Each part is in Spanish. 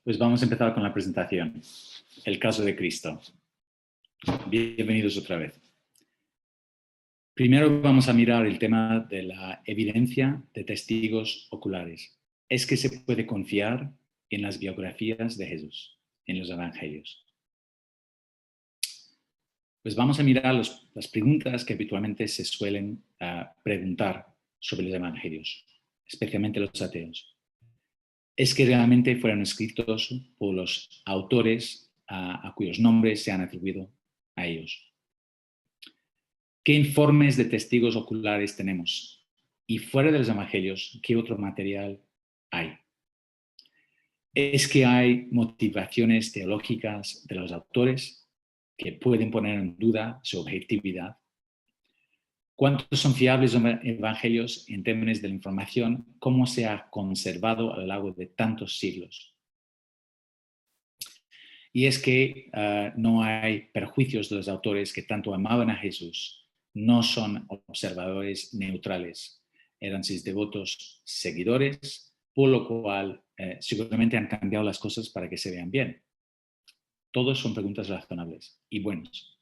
Pues vamos a empezar con la presentación. El caso de Cristo. Bienvenidos otra vez. Primero vamos a mirar el tema de la evidencia de testigos oculares. ¿Es que se puede confiar en las biografías de Jesús, en los evangelios? Pues vamos a mirar las preguntas que habitualmente se suelen preguntar sobre los evangelios, especialmente los ateos. ¿Es que realmente fueron escritos por los autores a cuyos nombres se han atribuido a ellos? ¿Qué informes de testigos oculares tenemos? Y fuera de los evangelios, ¿qué otro material hay? ¿Es que hay motivaciones teológicas de los autores que pueden poner en duda su objetividad? ¿Cuántos son fiables los evangelios en términos de la información? ¿Cómo se ha conservado a lo largo de tantos siglos? Y es que no hay perjuicios de los autores que tanto amaban a Jesús. No son observadores neutrales. Eran sus devotos seguidores, por lo cual seguramente han cambiado las cosas para que se vean bien. Todos son preguntas razonables y buenas.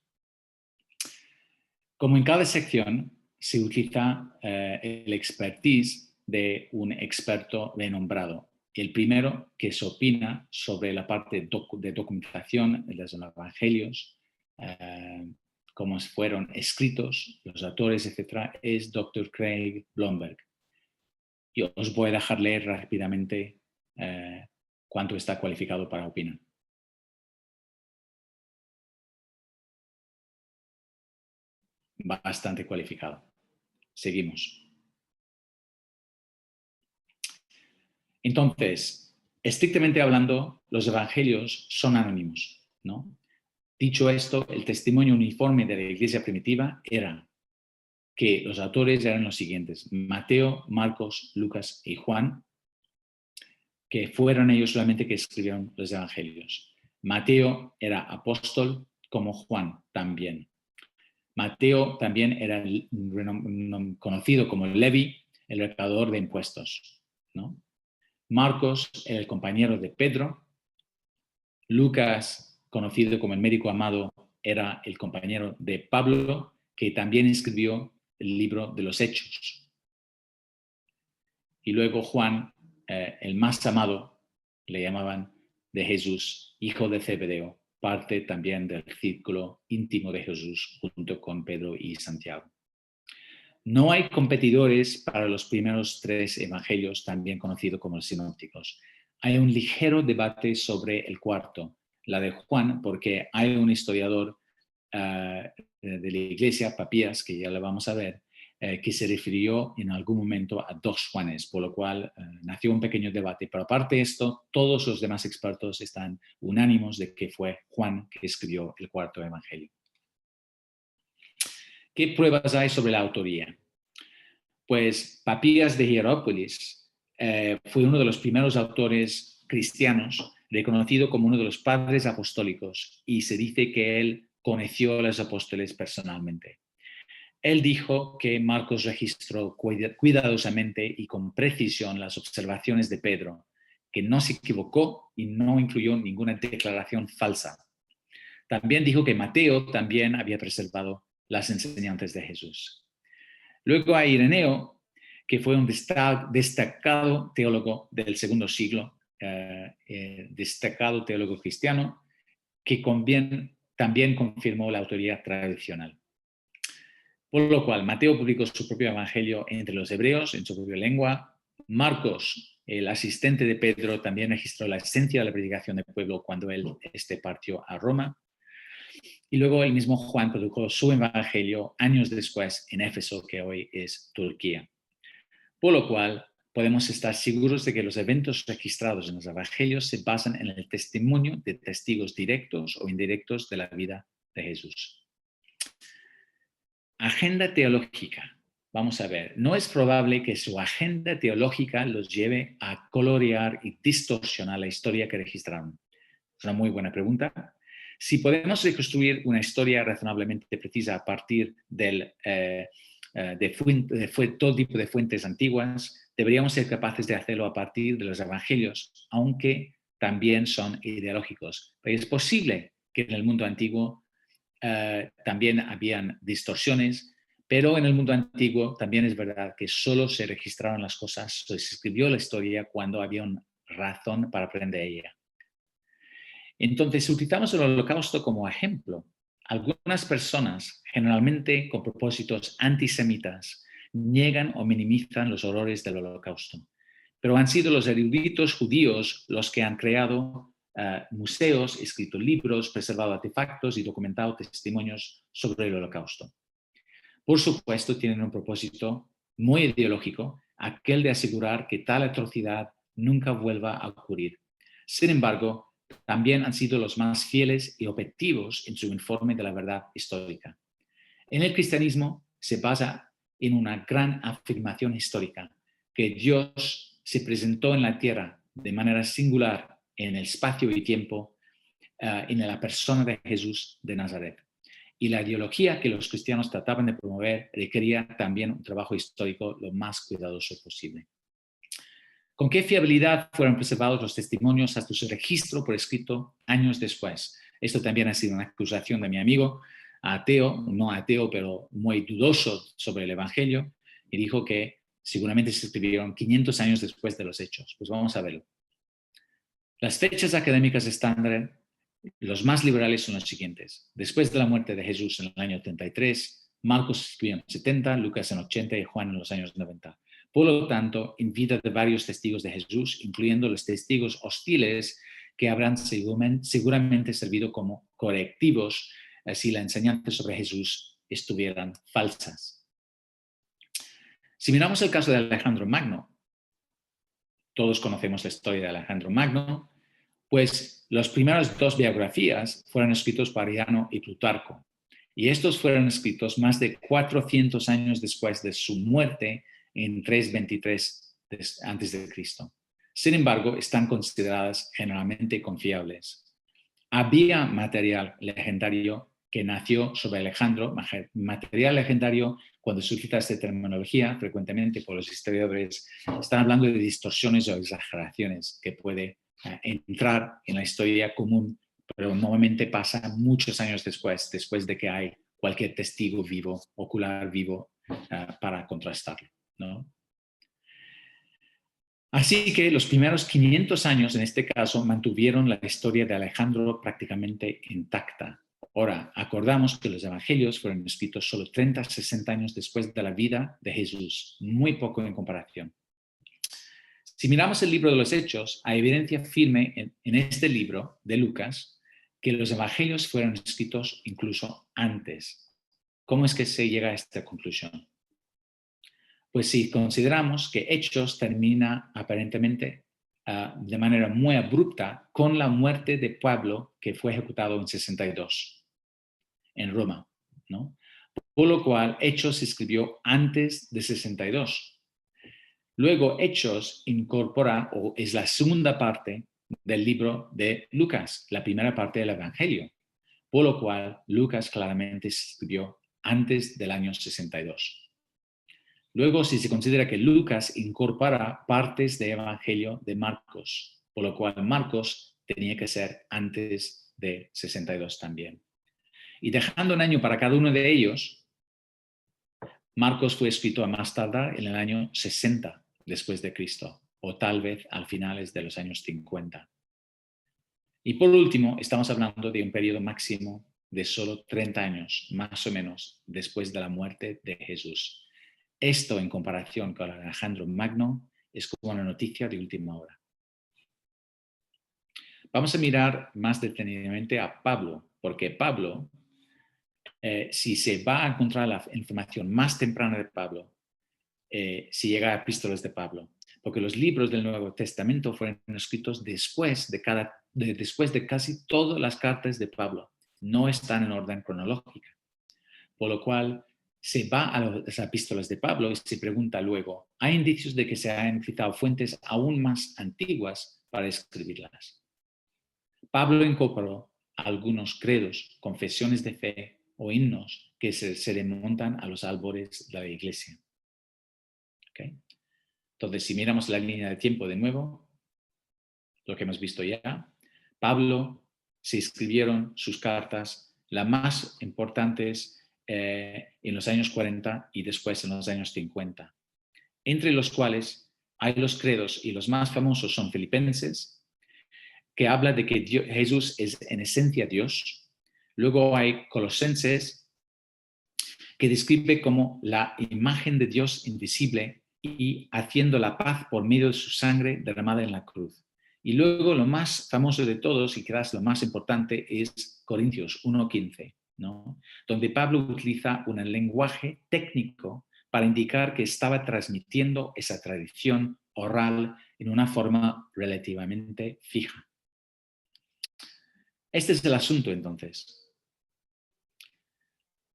Como en cada sección se utiliza el expertise de un experto renombrado. El primero que se opina sobre la parte de documentación de los evangelios, cómo fueron escritos, los autores, etc., es Dr. Craig Blomberg. Yo os voy a dejar leer rápidamente cuánto está cualificado para opinar. Bastante cualificado. Seguimos. Entonces, estrictamente hablando, los evangelios son anónimos, ¿no? Dicho esto, el testimonio uniforme de la iglesia primitiva era que los autores eran los siguientes: Mateo, Marcos, Lucas y Juan, que fueron ellos solamente que escribieron los evangelios. Mateo era apóstol, como Juan también. Mateo también era conocido como Levi, el recaudador de impuestos, ¿no? Marcos era el compañero de Pedro. Lucas, conocido como el médico amado, era el compañero de Pablo, que también escribió el libro de los Hechos. Y luego Juan, el más amado, le llamaban de Jesús, hijo de Zebedeo, parte también del círculo íntimo de Jesús junto con Pedro y Santiago. No hay competidores para los primeros tres evangelios, también conocidos como los sinópticos. Hay un ligero debate sobre el cuarto, la de Juan, porque hay un historiador de la iglesia, Papías, que ya lo vamos a ver, que se refirió en algún momento a dos Juanes, por lo cual nació un pequeño debate. Pero aparte de esto, todos los demás expertos están unánimos de que fue Juan que escribió el cuarto evangelio. ¿Qué pruebas hay sobre la autoría? Pues Papías de Hierópolis fue uno de los primeros autores cristianos, reconocido como uno de los padres apostólicos, y se dice que él conoció a los apóstoles personalmente. Él dijo que Marcos registró cuidadosamente y con precisión las observaciones de Pedro, que no se equivocó y no incluyó ninguna declaración falsa. También dijo que Mateo también había preservado las enseñanzas de Jesús. Luego hay Ireneo, que fue un destacado teólogo del segundo siglo, destacado teólogo cristiano, que también confirmó la autoría tradicional. Por lo cual, Mateo publicó su propio evangelio entre los hebreos, en su propia lengua. Marcos, el asistente de Pedro, también registró la esencia de la predicación del pueblo cuando él partió a Roma. Y luego el mismo Juan publicó su evangelio años después en Éfeso, que hoy es Turquía. Por lo cual, podemos estar seguros de que los eventos registrados en los evangelios se basan en el testimonio de testigos directos o indirectos de la vida de Jesús. Agenda teológica. Vamos a ver, no es probable que su agenda teológica los lleve a colorear y distorsionar la historia que registraron. Es una muy buena pregunta. Si podemos reconstruir una historia razonablemente precisa a partir de todo tipo de fuentes antiguas, deberíamos ser capaces de hacerlo a partir de los evangelios, aunque también son ideológicos. Pero es posible que en el mundo antiguo también habían distorsiones, pero en el mundo antiguo también es verdad que solo se registraron las cosas, se escribió la historia cuando había una razón para aprender de ella. Entonces, utilizamos el Holocausto como ejemplo. Algunas personas, generalmente con propósitos antisemitas, niegan o minimizan los horrores del Holocausto, pero han sido los eruditos judíos los que han creado museos, escrito libros, preservado artefactos y documentado testimonios sobre el Holocausto. Por supuesto, tienen un propósito muy ideológico, aquel de asegurar que tal atrocidad nunca vuelva a ocurrir. Sin embargo, también han sido los más fieles y objetivos en su informe de la verdad histórica. En el cristianismo se basa en una gran afirmación histórica, que Dios se presentó en la tierra de manera singular en el espacio y tiempo, en la persona de Jesús de Nazaret. Y la ideología que los cristianos trataban de promover requería también un trabajo histórico lo más cuidadoso posible. ¿Con qué fiabilidad fueron preservados los testimonios hasta su registro por escrito años después? Esto también ha sido una acusación de mi amigo, ateo, no ateo, pero muy dudoso sobre el Evangelio, y dijo que seguramente se escribieron 500 años después de los hechos. Pues vamos a verlo. Las fechas académicas estándar, los más liberales, son los siguientes. Después de la muerte de Jesús en el año 33, Marcos escribió en 70, Lucas en 80 y Juan en los años 90. Por lo tanto, en vida de varios testigos de Jesús, incluyendo los testigos hostiles que habrán seguramente servido como correctivos si la enseñanza sobre Jesús estuvieran falsas. Si miramos el caso de Alejandro Magno, todos conocemos la historia de Alejandro Magno, pues las primeras dos biografías fueron escritos por Arriano y Plutarco, y estos fueron escritos más de 400 años después de su muerte en 323 a.C. Sin embargo, están consideradas generalmente confiables. Había material legendario que nació sobre Alejandro, material legendario. Cuando se utiliza esta terminología, frecuentemente por los historiadores, están hablando de distorsiones o exageraciones que puede entrar en la historia común, pero normalmente pasa muchos años después de que hay cualquier testigo vivo, ocular vivo, para contrastarlo, ¿no? Así que los primeros 500 años, en este caso, mantuvieron la historia de Alejandro prácticamente intacta. Ahora, acordamos que los evangelios fueron escritos solo 30, 60 años después de la vida de Jesús, muy poco en comparación. Si miramos el libro de los Hechos, hay evidencia firme en este libro de Lucas que los evangelios fueron escritos incluso antes. ¿Cómo es que se llega a esta conclusión? Pues si consideramos que Hechos termina aparentemente de manera muy abrupta con la muerte de Pablo, que fue ejecutado en 62 en Roma, ¿no? Por lo cual Hechos se escribió antes de 62. Luego Hechos incorpora, o es la segunda parte del libro de Lucas, la primera parte del Evangelio, por lo cual Lucas claramente se escribió antes del año 62. Luego, si se considera que Lucas incorpora partes del Evangelio de Marcos, por lo cual Marcos tenía que ser antes de 62 también. Y dejando un año para cada uno de ellos, Marcos fue escrito a más tardar en el año 60 después de Cristo, o tal vez al finales de los años 50. Y por último, estamos hablando de un periodo máximo de solo 30 años, más o menos, después de la muerte de Jesús. Esto, en comparación con Alejandro Magno, es como una noticia de última hora. Vamos a mirar más detenidamente a Pablo, porque Pablo, si se va a encontrar la información más temprana de Pablo, si llega a epístolas de Pablo, porque los libros del Nuevo Testamento fueron escritos después de casi todas las cartas de Pablo. No están en orden cronológica. Por lo cual, se va a las epístolas de Pablo y se pregunta luego, ¿hay indicios de que se han utilizado fuentes aún más antiguas para escribirlas? Pablo incorporó algunos credos, confesiones de fe o himnos que se remontan a los albores de la iglesia. ¿Okay? Entonces, si miramos la línea de tiempo de nuevo, lo que hemos visto ya. Pablo, se escribieron sus cartas, las más importantes en los años 40 y después en los años 50, entre los cuales hay los credos y los más famosos son Filipenses, que habla de que Jesús es en esencia Dios. Luego hay Colosenses, que describe como la imagen de Dios invisible y haciendo la paz por medio de su sangre derramada en la cruz. Y luego lo más famoso de todos, y quizás lo más importante, es Corintios 1:15, ¿no? Donde Pablo utiliza un lenguaje técnico para indicar que estaba transmitiendo esa tradición oral en una forma relativamente fija. Este es el asunto, entonces.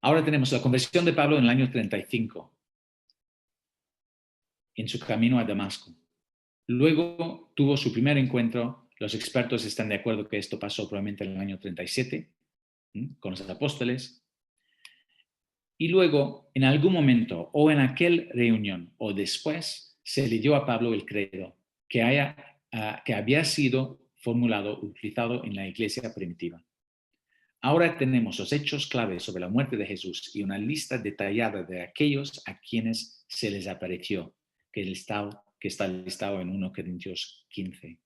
Ahora tenemos la conversión de Pablo en el año 35, en su camino a Damasco. Luego tuvo su primer encuentro, los expertos están de acuerdo que esto pasó probablemente en el año 37, con los apóstoles. Y luego, en algún momento, o en aquel reunión, o después, se le dio a Pablo el credo que había sido formulado, utilizado en la iglesia primitiva. Ahora tenemos los hechos claves sobre la muerte de Jesús y una lista detallada de aquellos a quienes se les apareció, que está listado en 1 Corintios 15.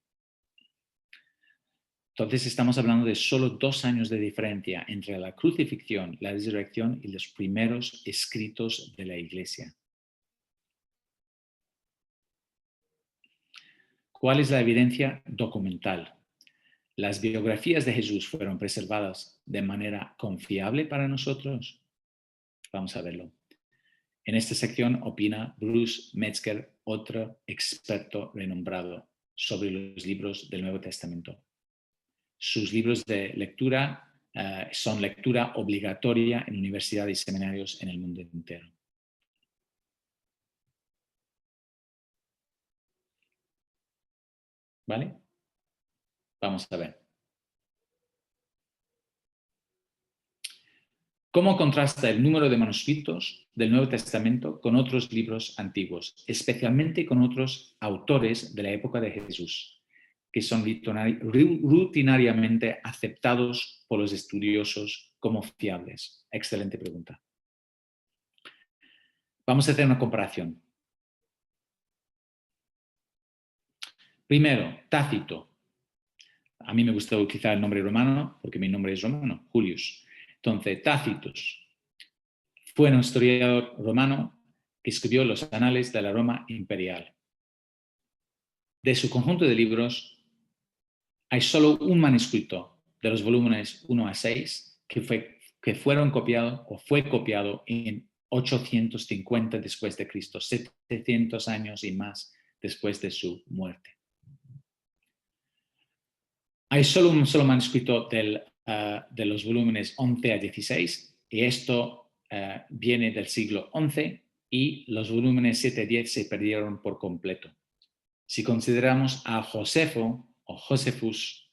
Entonces estamos hablando de solo 2 años de diferencia entre la crucifixión, la resurrección y los primeros escritos de la iglesia. ¿Cuál es la evidencia documental? ¿Las biografías de Jesús fueron preservadas de manera confiable para nosotros? Vamos a verlo. En esta sección opina Bruce Metzger, otro experto renombrado sobre los libros del Nuevo Testamento. Sus libros de lectura son lectura obligatoria en universidades y seminarios en el mundo entero. ¿Vale? Vamos a ver. ¿Cómo contrasta el número de manuscritos del Nuevo Testamento con otros libros antiguos, especialmente con otros autores de la época de Jesús, que son rutinariamente aceptados por los estudiosos como fiables? Excelente pregunta. Vamos a hacer una comparación. Primero, Tácito. A mí me gusta utilizar el nombre romano porque mi nombre es romano, Julius. Entonces, Tácito fue un historiador romano que escribió los anales de la Roma imperial. De su conjunto de libros, hay solo un manuscrito de los volúmenes 1 a 6 que fueron copiados o fue copiado en 850 después de Cristo, 700 años y más después de su muerte. Hay solo un solo manuscrito de los volúmenes 11 a 16 y esto viene del siglo XI y los volúmenes 7 a 10 se perdieron por completo. Si consideramos a Josefo o Josefus,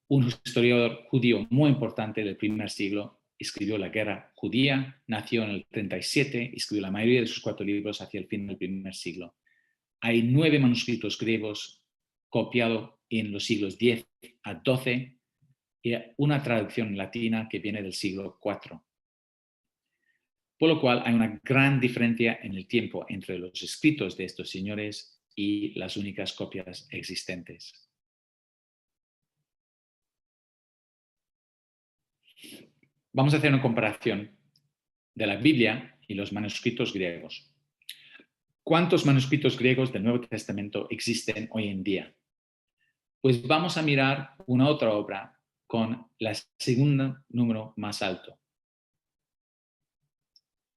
un historiador judío muy importante del primer siglo, escribió la guerra judía, nació en el 37, escribió la mayoría de sus 4 libros hacia el fin del primer siglo. Hay 9 manuscritos griegos copiados en los siglos X a XII y una traducción latina que viene del siglo IV. Por lo cual hay una gran diferencia en el tiempo entre los escritos de estos señores y las únicas copias existentes. Vamos a hacer una comparación de la Biblia y los manuscritos griegos. ¿Cuántos manuscritos griegos del Nuevo Testamento existen hoy en día? Pues vamos a mirar una otra obra con el segundo número más alto.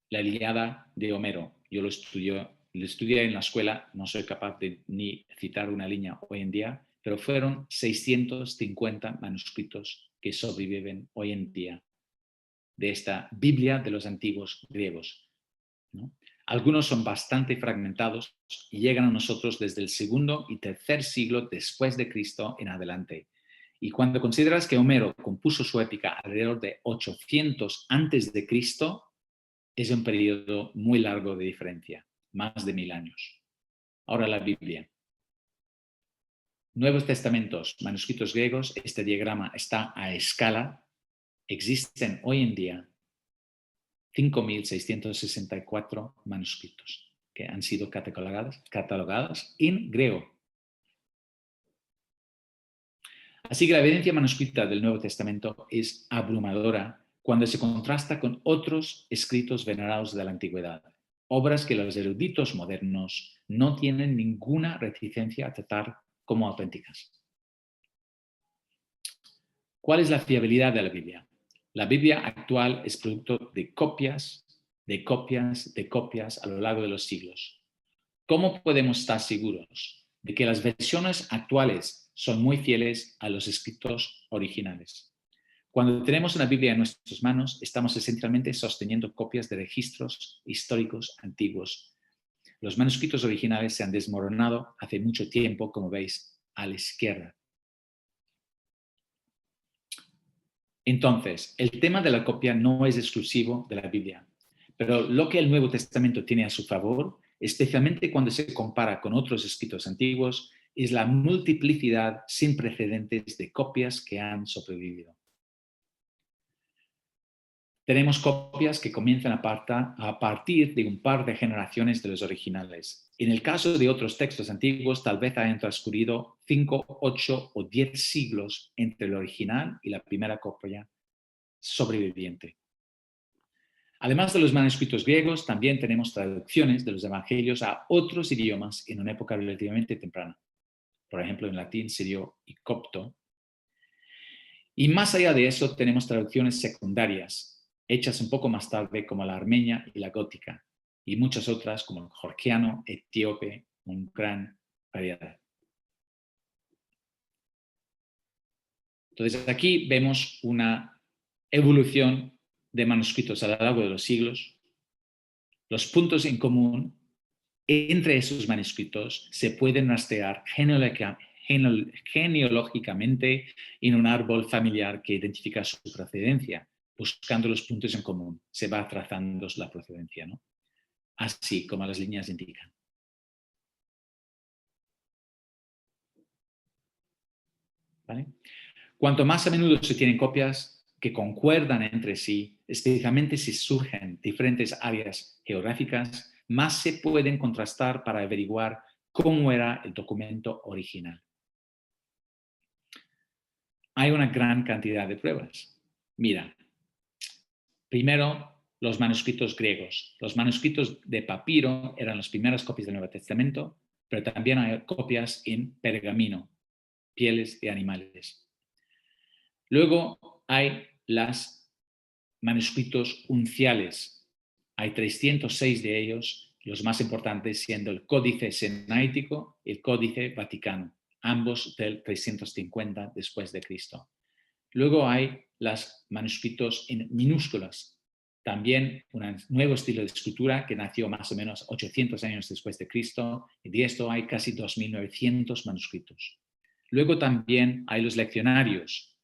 La Ilíada de Homero. Yo lo estudié en la escuela, no soy capaz de ni citar una línea hoy en día, pero fueron 650 manuscritos que sobreviven hoy en día de esta Biblia de los antiguos griegos, ¿no? Algunos son bastante fragmentados y llegan a nosotros desde el segundo y tercer siglo después de Cristo en adelante. Y cuando consideras que Homero compuso su épica alrededor de 800 antes de Cristo, es un periodo muy largo de diferencia, más de 1000 años. Ahora la Biblia. Nuevos Testamentos, manuscritos griegos, este diagrama está a escala. Existen hoy en día 5.664 manuscritos que han sido catalogados en griego. Así que la evidencia manuscrita del Nuevo Testamento es abrumadora cuando se contrasta con otros escritos venerados de la antigüedad, obras que los eruditos modernos no tienen ninguna reticencia a tratar como auténticas. ¿Cuál es la fiabilidad de la Biblia? La Biblia actual es producto de copias, de copias, de copias a lo largo de los siglos. ¿Cómo podemos estar seguros de que las versiones actuales son muy fieles a los escritos originales? Cuando tenemos una Biblia en nuestras manos, estamos esencialmente sosteniendo copias de registros históricos antiguos. Los manuscritos originales se han desmoronado hace mucho tiempo, como veis a la izquierda. Entonces, el tema de la copia no es exclusivo de la Biblia, pero lo que el Nuevo Testamento tiene a su favor, especialmente cuando se compara con otros escritos antiguos, es la multiplicidad sin precedentes de copias que han sobrevivido. Tenemos copias que comienzan a partir de un par de generaciones de los originales. En el caso de otros textos antiguos, tal vez hayan transcurrido 5, 8 o 10 siglos entre el original y la primera copia sobreviviente. Además de los manuscritos griegos, también tenemos traducciones de los evangelios a otros idiomas en una época relativamente temprana. Por ejemplo, en latín, sirio y copto. Y más allá de eso, tenemos traducciones secundarias, hechas un poco más tarde, como la armenia y la gótica, y muchas otras, como el georgiano, etíope, con gran variedad. Entonces, aquí vemos una evolución de manuscritos a lo largo de los siglos. Los puntos en común entre esos manuscritos se pueden rastrear genealógicamente en un árbol familiar que identifica su procedencia. Buscando los puntos en común, se va trazando la procedencia, ¿no? Así como las líneas indican. ¿Vale? Cuanto más a menudo se tienen copias que concuerdan entre sí, especialmente si surgen diferentes áreas geográficas, más se pueden contrastar para averiguar cómo era el documento original. Hay una gran cantidad de pruebas. Mira, primero, los manuscritos griegos. Los manuscritos de papiro eran las primeras copias del Nuevo Testamento, pero también hay copias en pergamino, pieles de animales. Luego hay los manuscritos unciales. Hay 306 de ellos, los más importantes siendo el Códice Sinaítico y el Códice Vaticano, ambos del 350 después de Cristo. Luego hay los manuscritos en minúsculas, también un nuevo estilo de escritura que nació más o menos 800 años después de Cristo, y de esto hay casi 2.900 manuscritos. Luego también hay los leccionarios,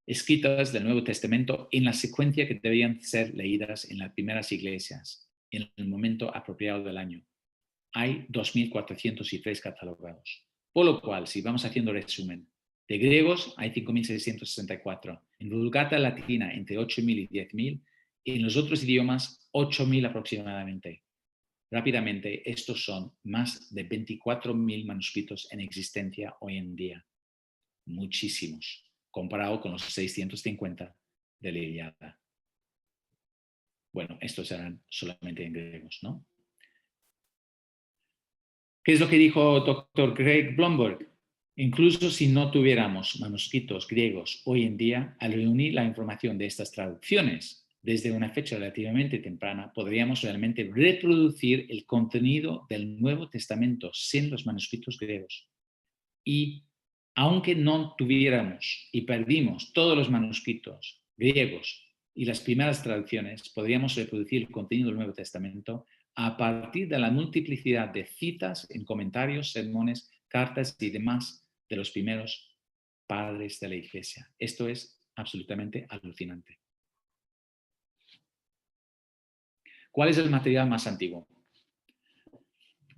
escritas del Nuevo Testamento en la secuencia que debían ser leídas en las primeras iglesias, en el momento apropiado del año. Hay 2.403 catalogados. Por lo cual, si vamos haciendo resumen, de griegos hay 5.664, en Vulgata latina entre 8.000 y 10.000, y en los otros idiomas 8.000 aproximadamente. Rápidamente, estos son más de 24.000 manuscritos en existencia hoy en día. Muchísimos, comparado con los 650 de la Ilíada. Bueno, estos eran solamente en griegos, ¿no? ¿Qué es lo que dijo Dr. Greg Blomberg? Incluso si no tuviéramos manuscritos griegos hoy en día, al reunir la información de estas traducciones desde una fecha relativamente temprana, podríamos realmente reproducir el contenido del Nuevo Testamento sin los manuscritos griegos. Y aunque no tuviéramos y perdimos todos los manuscritos griegos y las primeras traducciones, podríamos reproducir el contenido del Nuevo Testamento a partir de la multiplicidad de citas en comentarios, sermones, cartas y demás de los primeros padres de la Iglesia. Esto es absolutamente alucinante. ¿Cuál es el material más antiguo?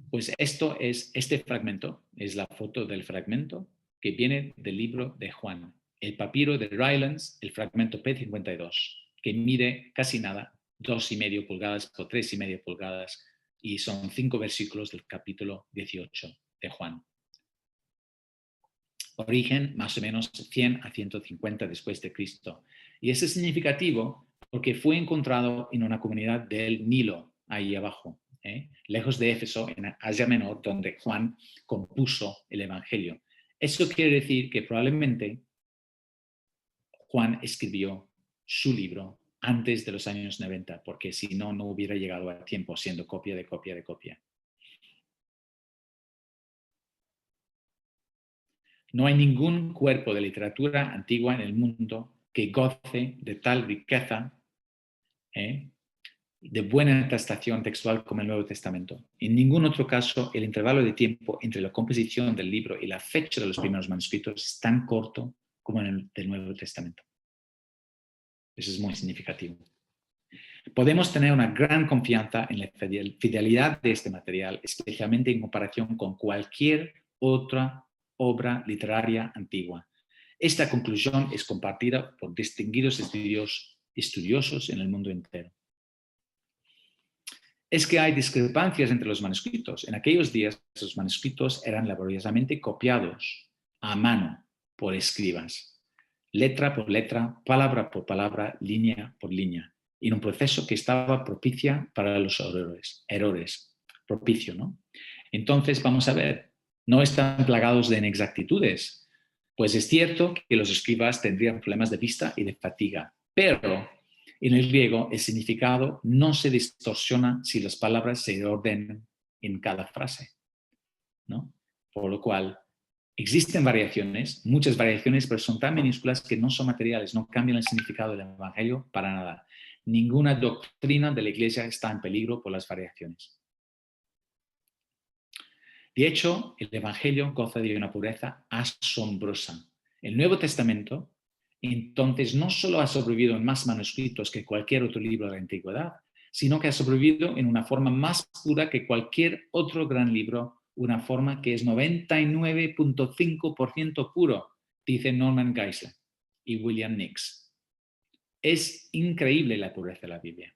Pues este fragmento es la foto del fragmento que viene del libro de Juan, el papiro de Rylands, el fragmento P52, que mide casi nada, 2,5 pulgadas por 3,5 pulgadas, y son 5 versículos del capítulo 18 de Juan. Origen, más o menos 100 a 150 después de Cristo. Y eso es significativo porque fue encontrado en una comunidad del Nilo, ahí abajo, lejos de Éfeso, en Asia Menor, donde Juan compuso el Evangelio. Eso quiere decir que probablemente Juan escribió su libro antes de los años 90, porque si no, no hubiera llegado a tiempo siendo copia de copia de copia. No hay ningún cuerpo de literatura antigua en el mundo que goce de tal riqueza, de buena atestación textual como el Nuevo Testamento. En ningún otro caso, el intervalo de tiempo entre la composición del libro y la fecha de los primeros manuscritos es tan corto como en el del Nuevo Testamento. Eso es muy significativo. Podemos tener una gran confianza en la fidelidad de este material, especialmente en comparación con cualquier otra obra literaria antigua. Esta conclusión es compartida por distinguidos estudiosos en el mundo entero. Es que hay discrepancias entre los manuscritos. En aquellos días, los manuscritos eran laboriosamente copiados a mano por escribas, letra por letra, palabra por palabra, línea por línea, en un proceso que estaba propicia para los errores. Propicio, ¿no? Entonces, vamos a ver, no están plagados de inexactitudes, pues es cierto que los escribas tendrían problemas de vista y de fatiga, pero en el griego el significado no se distorsiona si las palabras se ordenan en cada frase, ¿no? Por lo cual, existen variaciones, muchas variaciones, pero son tan minúsculas que no son materiales, no cambian el significado del Evangelio para nada. Ninguna doctrina de la Iglesia está en peligro por las variaciones. De hecho, el Evangelio goza de una pureza asombrosa. El Nuevo Testamento, entonces, no solo ha sobrevivido en más manuscritos que cualquier otro libro de la antigüedad, sino que ha sobrevivido en una forma más pura que cualquier otro gran libro, una forma que es 99.5% puro, dice Norman Geisler y William Nix. Es increíble la pureza de la Biblia.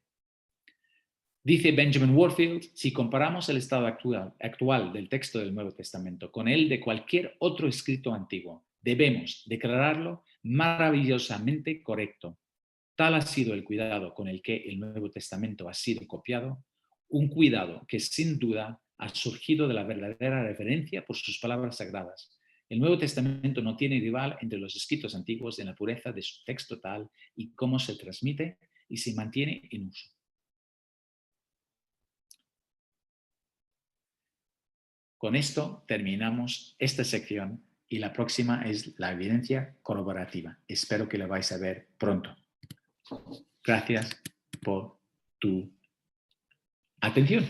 Dice Benjamin Warfield, si comparamos el estado actual del texto del Nuevo Testamento con el de cualquier otro escrito antiguo, debemos declararlo maravillosamente correcto. Tal ha sido el cuidado con el que el Nuevo Testamento ha sido copiado, un cuidado que sin duda ha surgido de la verdadera reverencia por sus palabras sagradas. El Nuevo Testamento no tiene rival entre los escritos antiguos en la pureza de su texto tal y cómo se transmite y se mantiene en uso. Con esto terminamos esta sección y la próxima es la evidencia corroborativa. Espero que la vais a ver pronto. Gracias por tu atención.